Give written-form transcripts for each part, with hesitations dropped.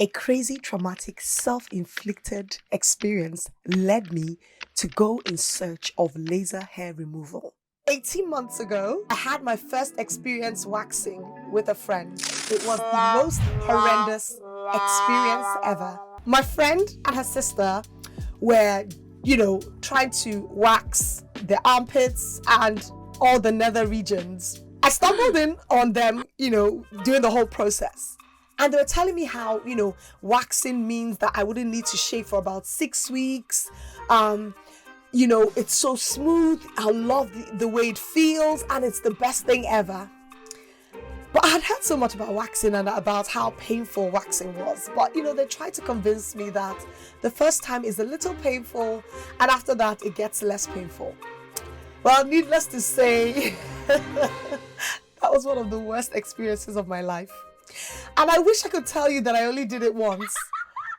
A crazy, traumatic, self-inflicted experience led me to go in search of laser hair removal. 18 months ago, I had my first experience waxing with a friend. It was the most horrendous experience ever. My friend and her sister were, trying to wax their armpits and all the nether regions. I stumbled in on them, doing the whole process. And they were telling me how, waxing means that I wouldn't need to shave for about 6 weeks. It's so smooth. I love the way it feels, and it's the best thing ever. But I had heard so much about waxing and about how painful waxing was. But, they tried to convince me that the first time is a little painful, and after that, it gets less painful. Well, needless to say, that was one of the worst experiences of my life. And I wish I could tell you that I only did it once.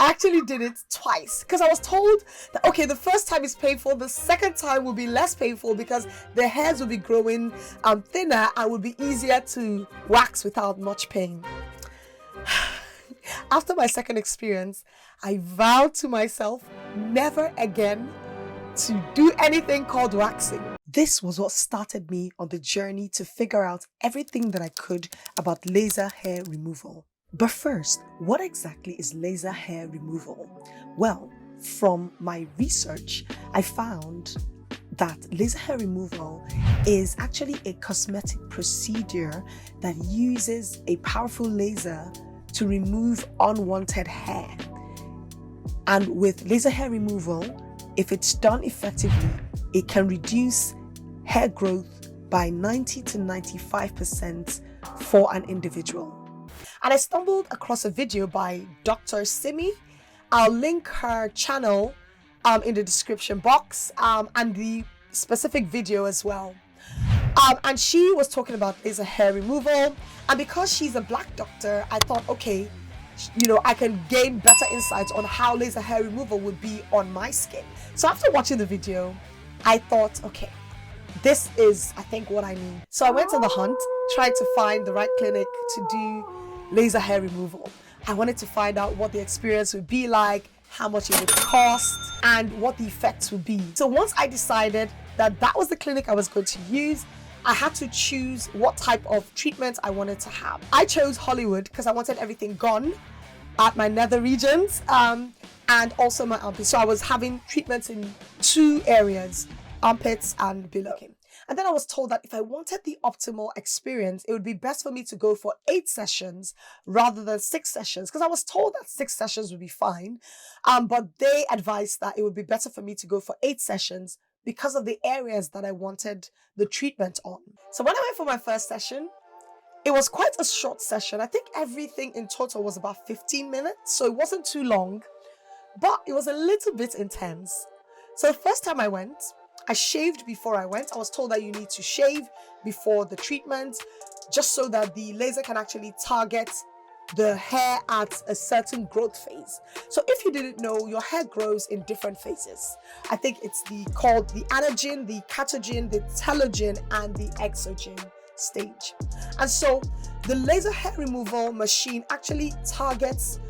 I actually did it twice because I was told that, okay, the first time is painful, the second time will be less painful because the hairs will be growing thinner and will be easier to wax without much pain. After my second experience, I vowed to myself never again to do anything called waxing. This was what started me on the journey to figure out everything that I could about laser hair removal. But first, what exactly is laser hair removal? Well, from my research, I found that laser hair removal is actually a cosmetic procedure that uses a powerful laser to remove unwanted hair. And with laser hair removal, if it's done effectively, it can reduce hair growth by 90 to 95% for an individual. And I stumbled across a video by Dr. Simi. I'll link her channel in the description box and the specific video as well. And she was talking about laser hair removal. And because she's a black doctor, I thought, okay, I can gain better insights on how laser hair removal would be on my skin. So after watching the video, I thought, okay, this is, I think, what I need. So I went on the hunt, tried to find the right clinic to do laser hair removal. I wanted to find out what the experience would be like, how much it would cost, and what the effects would be. So once I decided that that was the clinic I was going to use, I had to choose what type of treatment I wanted to have. I chose Hollywood because I wanted everything gone at my nether regions and also my armpits. So I was having treatments in 2 areas, armpits and below. And then I was told that if I wanted the optimal experience, it would be best for me to go for 8 sessions rather than 6 sessions, because I was told that 6 sessions would be fine. But they advised that it would be better for me to go for 8 sessions because of the areas that I wanted the treatment on. So when I went for my first session, it was quite a short session. I think everything in total was about 15 minutes. So it wasn't too long, but it was a little bit intense. So the first time I went, I shaved before I went. I was told that you need to shave before the treatment just so that the laser can actually target the hair at a certain growth phase. So if you didn't know, your hair grows in different phases. I think it's called the anagen, the catagen, the telogen, and the exogen stage. And so the laser hair removal machine actually targets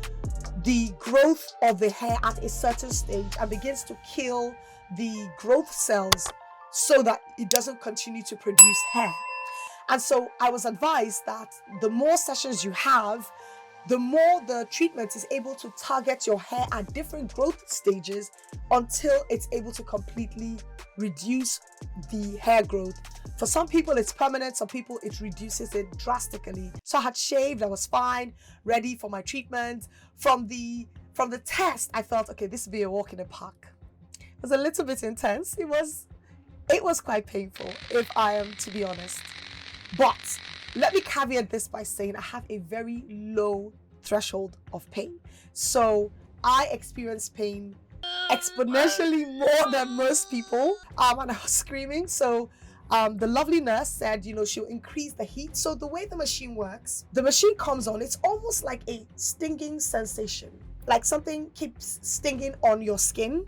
the growth of the hair at a certain stage and begins to kill the growth cells so that it doesn't continue to produce hair. And so I was advised that the more sessions you have, the more the treatment is able to target your hair at different growth stages until it's able to completely reduce the hair growth. For some people, it's permanent. Some people, it reduces it drastically. So I had shaved. I was fine, ready for my treatment. From the test, I felt, okay, this would be a walk in the park. It was a little bit intense. It was quite painful, if I am to be honest. But let me caveat this by saying I have a very low threshold of pain. So I experience pain exponentially more than most people. And I was screaming. So the lovely nurse said, she'll increase the heat. So the way the machine works, the machine comes on, it's almost like a stinging sensation, like something keeps stinging on your skin.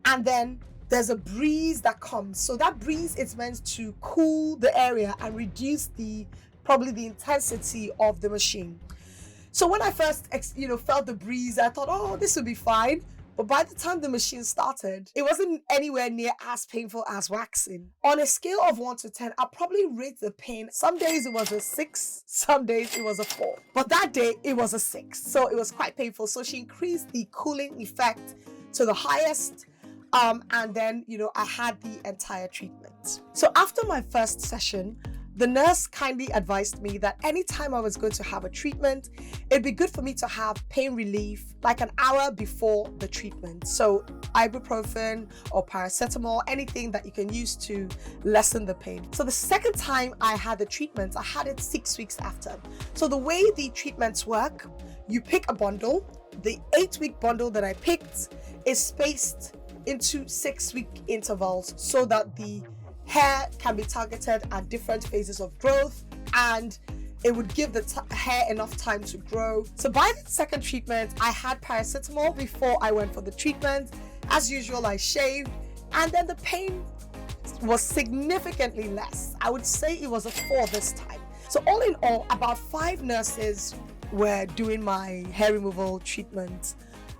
And then there's a breeze that comes. So that breeze is meant to cool the area and reduce probably the intensity of the machine. So when I first, felt the breeze, I thought, oh, this will be fine. But by the time the machine started, it wasn't anywhere near as painful as waxing. On a scale of 1 to 10, I'll probably rate the pain. Some days it was a 6, some days it was a 4. But that day it was a 6. So it was quite painful. So she increased the cooling effect to the highest. And then, I had the entire treatment. So after my first session, the nurse kindly advised me that anytime I was going to have a treatment, it'd be good for me to have pain relief like an hour before the treatment. So ibuprofen or paracetamol, anything that you can use to lessen the pain. So the second time I had the treatment, I had it 6 weeks after. So the way the treatments work, you pick a bundle. The 8-week bundle that I picked is spaced into 6-week intervals so that the hair can be targeted at different phases of growth, and it would give the hair enough time to grow. So by the second treatment, I had paracetamol before I went for the treatment. As usual, I shaved, and then the pain was significantly less. I would say it was a 4 this time. So all in all, about 5 nurses were doing my hair removal treatment.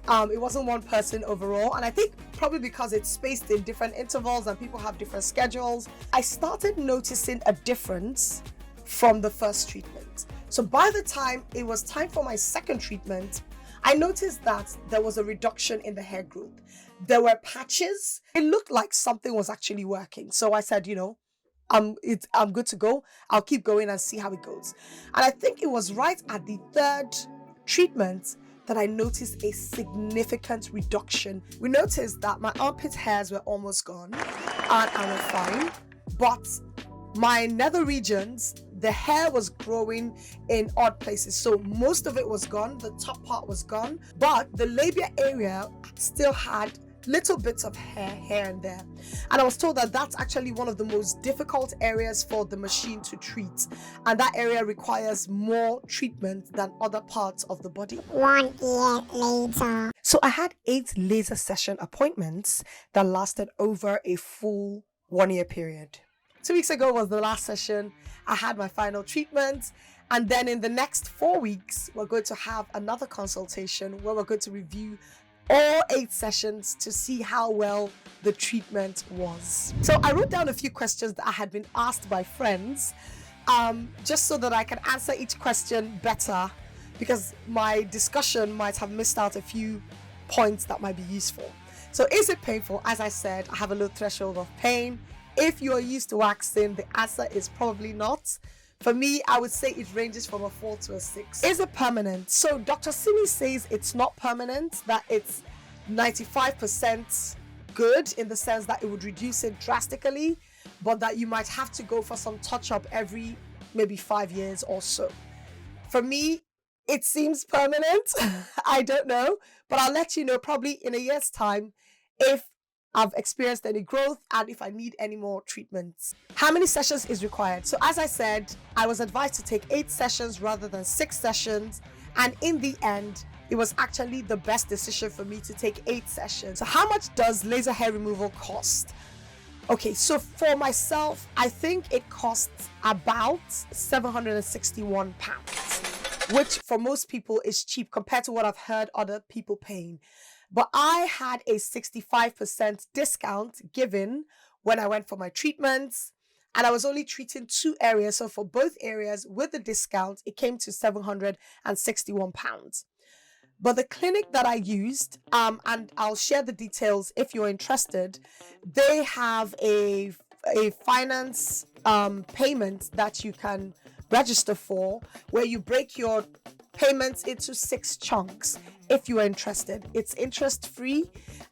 It wasn't one person overall, and I think probably because it's spaced in different intervals and people have different schedules, I started noticing a difference from the first treatment. So by the time it was time for my second treatment, I noticed that there was a reduction in the hair growth. There were patches. It looked like something was actually working. So I said, I'm good to go. I'll keep going and see how it goes. And I think it was right at the third treatment that I noticed a significant reduction. We noticed that my armpit hairs were almost gone and I was fine, but my nether regions, the hair was growing in odd places. So most of it was gone, the top part was gone, but the labia area still had little bits of hair here and there. And I was told that that's actually one of the most difficult areas for the machine to treat. And that area requires more treatment than other parts of the body. 1 year later. So I had 8 laser session appointments that lasted over a full 1-year period. 2 weeks ago was the last session. I had my final treatment. And then in the next 4 weeks, we're going to have another consultation where we're going to review all 8 sessions to see how well the treatment was. So I wrote down a few questions that I had been asked by friends, just so that I can answer each question better, because my discussion might have missed out a few points that might be useful. So is it painful? As I said, I have a low threshold of pain. If you are used to waxing, the answer is probably not. For me, I would say it ranges from a 4 to a 6. Is it permanent? So Dr. Simi says it's not permanent, that it's 95% good in the sense that it would reduce it drastically, but that you might have to go for some touch-up every maybe 5 years or so. For me, it seems permanent. I don't know, but I'll let you know probably in a year's time if I've experienced any growth and if I need any more treatments. How many sessions is required? So as I said, I was advised to take 8 sessions rather than 6 sessions. And in the end, it was actually the best decision for me to take 8 sessions. So how much does laser hair removal cost? Okay, so for myself, I think it costs about £761, which for most people is cheap compared to what I've heard other people paying. But I had a 65% discount given when I went for my treatments, and I was only treating 2 areas. So for both areas with the discount, it came to £761. But the clinic that I used, and I'll share the details if you're interested, they have a finance payment that you can register for, where you break your payments into 6 chunks if you are interested. It's interest free,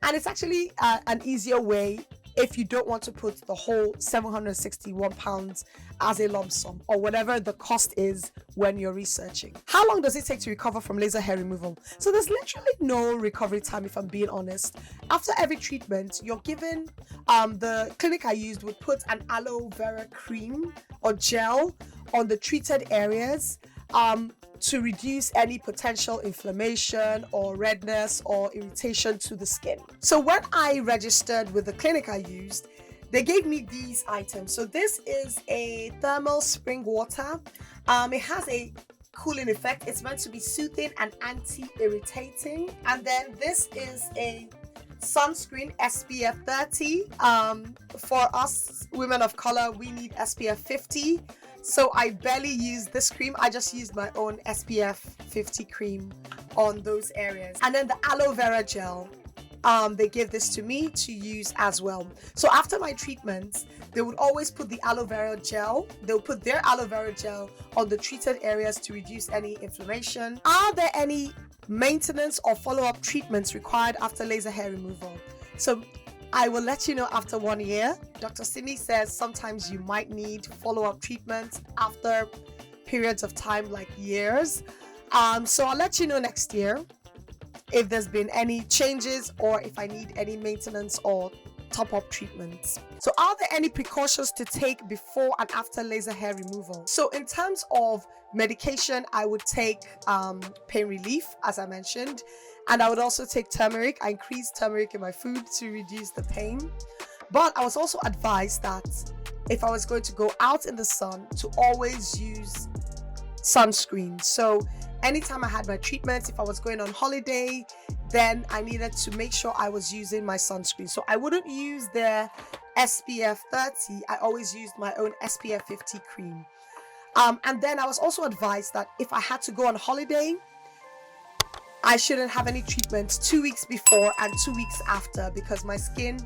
and it's actually an easier way if you don't want to put the whole £761 as a lump sum or whatever the cost is when you're researching. How long does it take to recover from laser hair removal? So there's literally no recovery time, if I'm being honest. After every treatment, you're given, the clinic I used would put an aloe vera cream or gel on the treated areas to reduce any potential inflammation or redness or irritation to the skin. So when I registered with the clinic I used, they gave me these items. So this is a thermal spring water. It has a cooling effect. It's meant to be soothing and anti-irritating. And then this is a sunscreen, SPF 30. For us women of color, we need SPF 50. So I barely use this cream. I just used my own SPF 50 cream on those areas. And then the aloe vera gel, they gave this to me to use as well. So after my treatments, they would always put the aloe vera gel. They'll put their aloe vera gel on the treated areas to reduce any inflammation. Are there any maintenance or follow-up treatments required after laser hair removal? So I will let you know after 1 year. Dr. Simi says sometimes you might need follow-up treatment after periods of time like years. So I'll let you know next year if there's been any changes or if I need any maintenance or top-up treatments. So are there any precautions to take before and after laser hair removal? So in terms of medication, I would take pain relief, as I mentioned, and I would also take turmeric. I increase turmeric in my food to reduce the pain. But I was also advised that if I was going to go out in the sun, to always use sunscreen. So anytime I had my treatments, if I was going on holiday, then I needed to make sure I was using my sunscreen. So I wouldn't use the SPF 30. I always used my own SPF 50 cream. And then I was also advised that if I had to go on holiday, I shouldn't have any treatments 2 weeks before and 2 weeks after, because my skin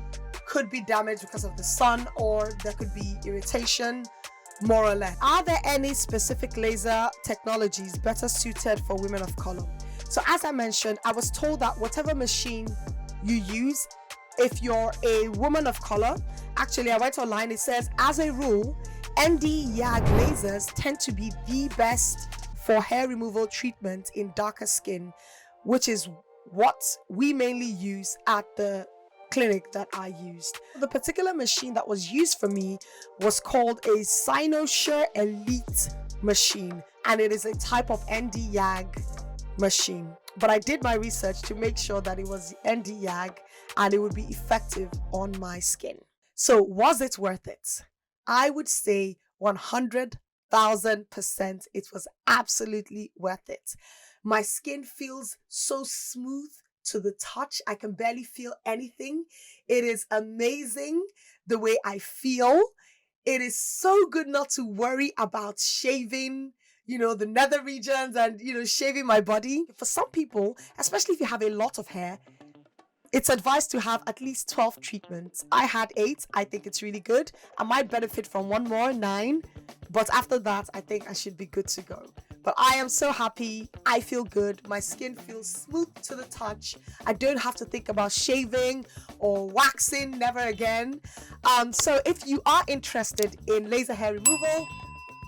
could be damaged because of the sun or there could be irritation, more or less. Are there any specific laser technologies better suited for women of color? So as I mentioned, I was told that whatever machine you use, if you're a woman of color, actually I went online, it says as a rule, ND YAG lasers tend to be the best for hair removal treatment in darker skin, which is what we mainly use at the clinic that I used. The particular machine that was used for me was called a Cynosure Elite machine, and it is a type of ND YAG machine. But I did my research to make sure that it was ND YAG and it would be effective on my skin. So was it worth it? I would say 100,000% it was absolutely worth it. My skin feels so smooth to the touch. I can barely feel anything. It is amazing the way I feel. It is so good not to worry about shaving, the nether regions and, shaving my body. For some people, especially if you have a lot of hair, it's advised to have at least 12 treatments. I had 8. I think it's really good. I might benefit from one more, 9. But after that, I think I should be good to go. But I am so happy. I feel good. My skin feels smooth to the touch. I don't have to think about shaving or waxing, never again. So if you are interested in laser hair removal,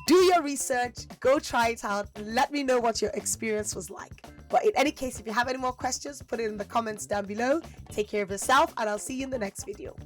do your research, go try it out, and let me know what your experience was like. But in any case, if you have any more questions, put it in the comments down below. Take care of yourself, and I'll see you in the next video.